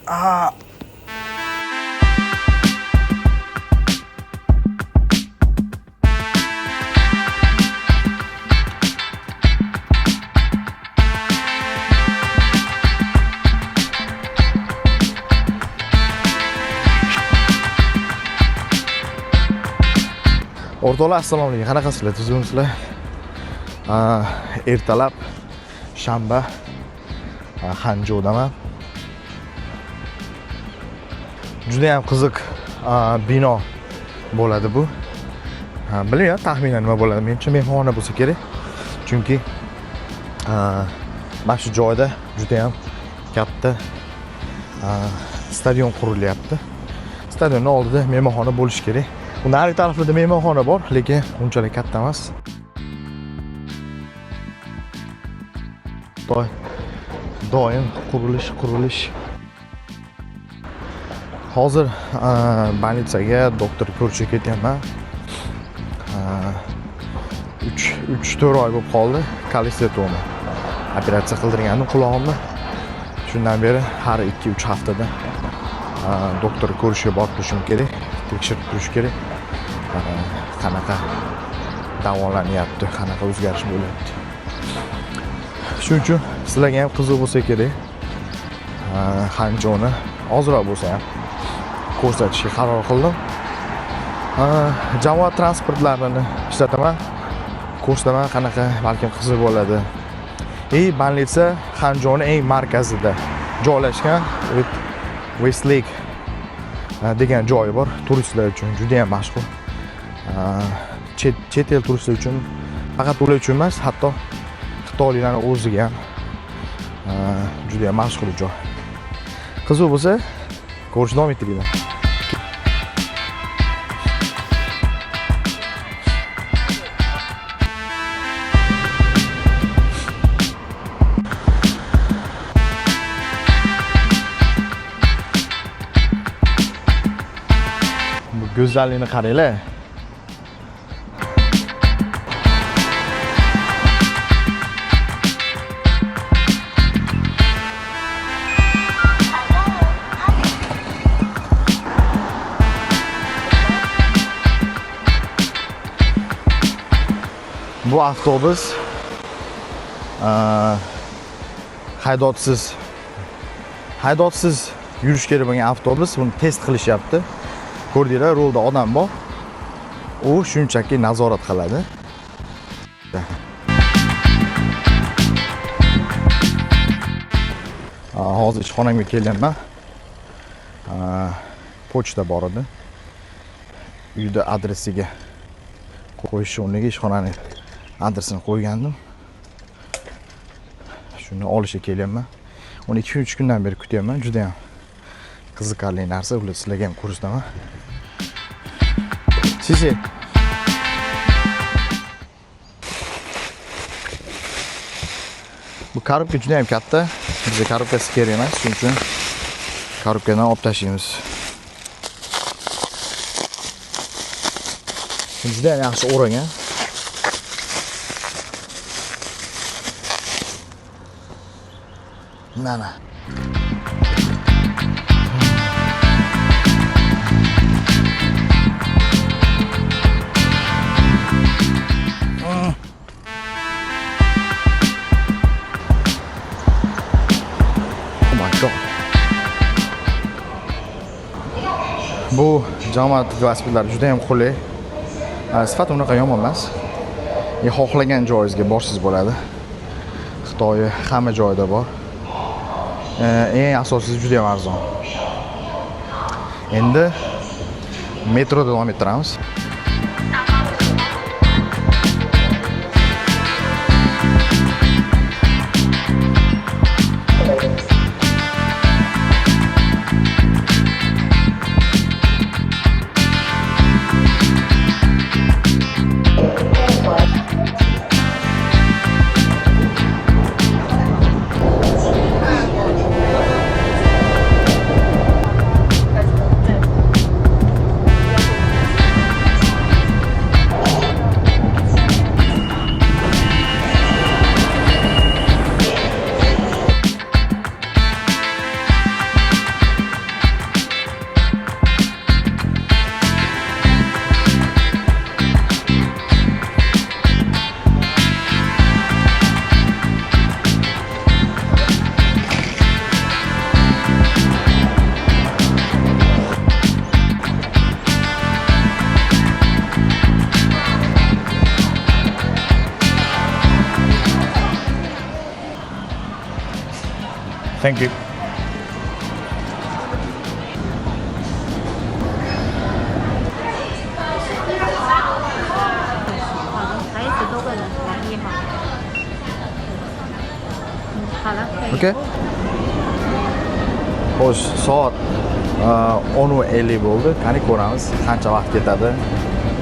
O'rtoqlar, assalomu alaykum. Qanaqasizlar? Tuzukmisizlar? Ertalab shanba Xanjoudaman. Juda ham qiziq bino bo'ladi bu. Bilmayman, taxminan nima bo'ladi. Menimcha mehmonxona bo'lsa kerak. Chunki mana shu joyda juda ham katta stadion qurilyapti. Stadionning oldida mehmonxona bo'lishi kerak. Bu nari taraflarda mehmonxona bor, lekin unchalik katta emas. Doim qurilish. Hozir больницаga doktor ko'rishga ketyapman. 3-4 oy bo'lib qoldi. Kolestetomni operatsiya qildirgandim qulog'imni. Shundan beri har 2-3 haftada doktor ko'rishga borib turishim kerak. Tekshirib turish kerak. Qanaqa davolanyapti, qanaqa o'zgarish bo'lyapti. Shuning uchun sizlarga ham qiziq bo'lsa kerak. Xanjouni ozroq bo'lsa ham ko'rsatishga qaror qildim. Jamoat transportlarini ishlataman. Ko'rsataman, qanaqa balkim qiziq bo'ladi. Больница Xanjouni eng markazida joylashgan. Westlake degan joyi bor. Turistlar uchun juda ham mashhur. Chet el turistlar uchun, faqat ular uchun emas, hatto xitoyliklarning o'ziga ham juda ham mashhur joy. Qiziq bo'lsa, ko'rishni davom ettiringlar. Go'zallikni qaranglar. Bu avtobus haydovchisiz yurish kerak bo'lgan avtobus. Buni test qilishyapti. Ko'rdinglar, rolda odam bor. U shunchaki nazorat qiladi. Hozir ishxonamga kelganman. Pochta bor edi. Uyda adresiga qo'yish o'rniga ishxonaning adresini qo'ygandim. Shuni olishga kelyapman. Uni 2-3 kundan beri kutyapman. Juda ham qiziqarli narsa, ular sizlarga ham ko'rsataman. Sisi. Bu korobka juda ham katta. Bizga korobkasi kerak emas, shuning uchun korobkadan olib tashlaymiz. Juda ham yaxshi o'ragan. Mana. Bu jamoat velosipedlari juda ham qulay. Sifati unaqa yomon emas. Xohlagan joyingizga borsiz bo'ladi. Xitoy hamma joyda bor. Eng asosiysi juda ham arzon. Endi metroda davom ettiramiz. Thank you. Okay. Xo'sh, soat 10:50 bo'ldi. Qani ko'ramiz, qancha vaqt ketadi.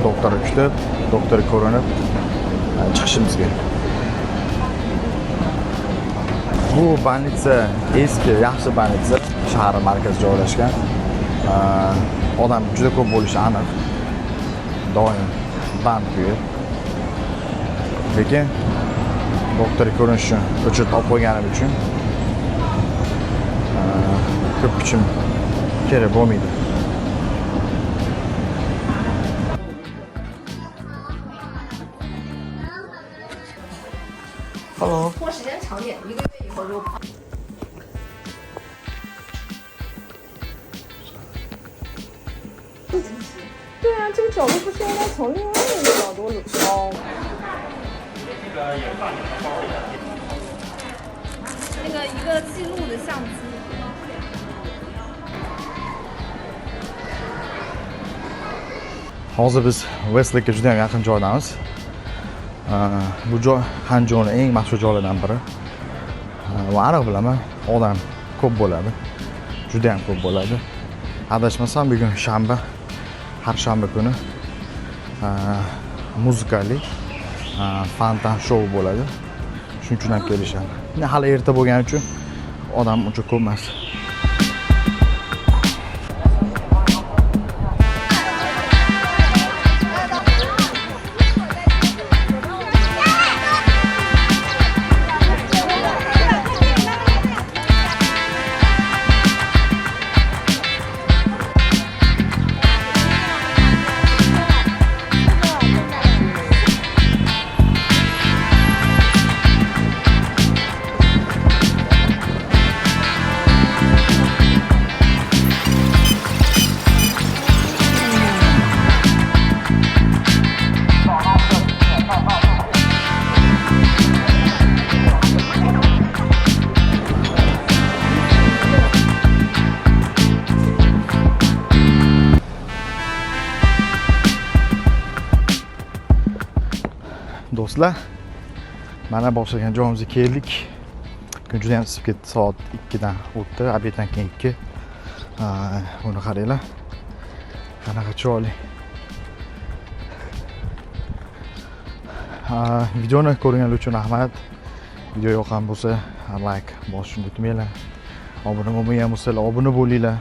Doktorni kutib, doktor ko'rinib chiqishimizga. Bu больница eski, yaxshi больница, shahar markazida joylashgan. Odam juda ko'p bo'lishi aniq. Doim band bu yer. Lekin doktor ko'rinish uchun o'chirib olib qo'yganim uchun ko'p kuchim kerak bo'lmaydi. Hello. 拖时间长点，1个月以后就跑。对啊，这个角度不是应该从另外一个角度哦。那个一个记录的相机。 Hozir biz Westlake'ga juda ham yaqin joydamiz. Bu joy Hanjouning eng mashhur joylaridan biri. Va aniq bilaman, odam ko'p bo'ladi. Juda ham ko'p bo'ladi. Adashmasam bugun shanba, har shanba kuni muzikali fontan show bo'ladi. Shuning uchun ham kelishadi. Hali erta bo'lgani uchun odam uncha ko'p emas. Do'stlar, mana boshlagan joyimizga keldik. Kun juda ham isib ketdi, soat 2 dan o'tdi, obeddan keyin 2. Buni qaranglar. Qanaqa chiroyli. Videoni ko'rganingiz uchun rahmat. Video yoqqan bo'lsa, like bosishni unutmanglar. Obuna bo'lmagan bo'lsalar, obuna bo'linglar.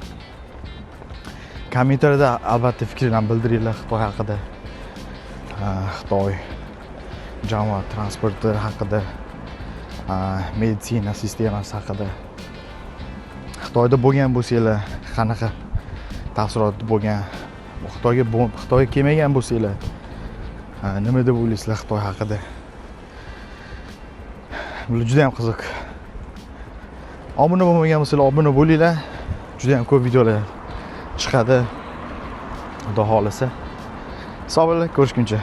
Kommentariyada albatta fikringizni bildiringlar Xitoy haqida. Xitoy jamoat transporti haqida, meditsina sistemasi haqida. Xitoyda bo'lgan bo'lsanglar, qanaqa taassurot bo'lgan? Xitoyga kelmagan bo'lsanglar, nima deb o'ylaysizlar Xitoy haqida? Bu juda ham qiziq. Obuna bo'lmagan bo'lsanglar, obuna bo'linglar. Juda ham ko'p videolar chiqadi. Xudo xolasa. Sog' bo'linglar, ko'rishguncha.